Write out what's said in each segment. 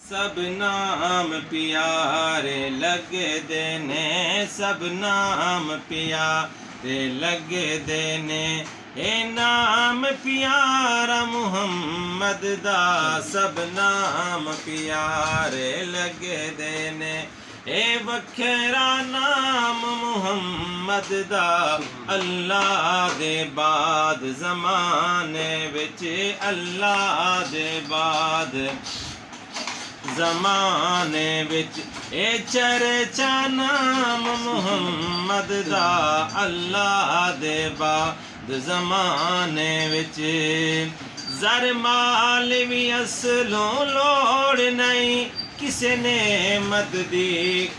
सब नाम प्यारे लगदे ने, सब नाम प्यारे लगदे ने। ए नाम प्यारा मुहम्मद दा, सब नाम प्यारे लगदे ने। ए वखरा नाम मुहम्मद दा, अल्लाह दे बाद ज़माने विच, अल्लाह दे बाद ज़माने विच। ए चर्चा नाम मुहम्मद दा, अल्लाह दे बाद ज़माने विच। ज़र माल भी असलों लोड़ नहीं, किसे नेमत दी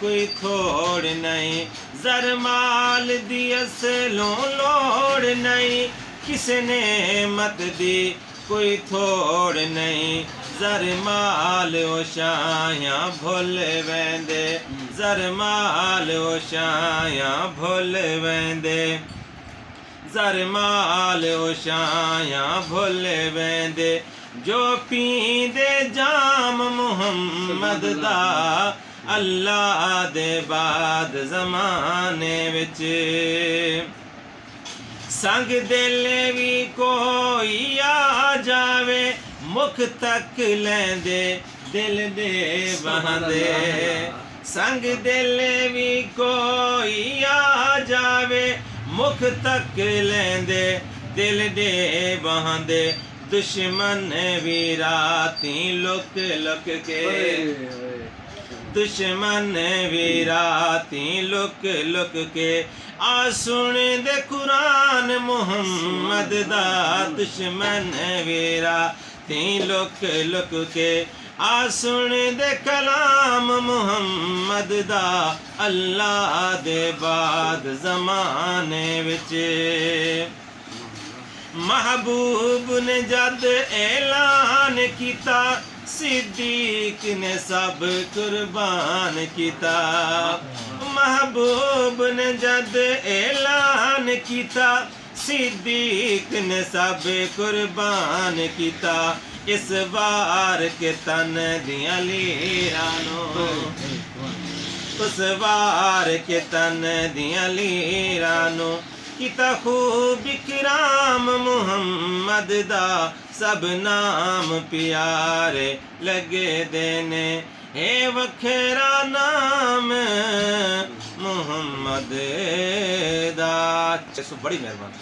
कोई थोड़ नहीं। ज़र माल दी असलों लोड़ नहीं, किसे नेमत दी कोई थोड़ नहीं। ज़र माल ओ शायां भुल वेंदे, ज़र माल ओ शायां भुल वेंदे। ज़र माल ओ शायां भुल वेंदे। जो पींदे जाम मुहम्मद दा, अल्लाह दे बाद ज़माने विच। संग दिल भी कोई आ जावे, मुख तक लेंदे दिल दे बहांदे। संग दिल भी कोई आ जावे, मुख तक लेंदे दिल दे बहांदे। दुश्मन भी राती लुक लुक के, दुश्मन भी राती लुक लुक के। आ सुन दे कुरान मुहम्मद दा, दुश्मन भी राती लुक लुक के। आ सुन दे कलाम मुहम्मद दा, अल्लाह दे बाद ज़माने विच। महबूब ने जद ऐलान किता, सिद्दीक ने सब कुर्बान किता। महबूब ने जद ऐलान किता, सिद्दीक ने सब कुर्बान किता। इस बार के तन दियां लीरानो, उस बार के तन दियां लीरानो। किता खूब इकराम मुहम्मद दा, सब नाम प्यारे लगदे ने। हे वखरा नाम मुहम्मद दा। बड़ी मेहरबानी।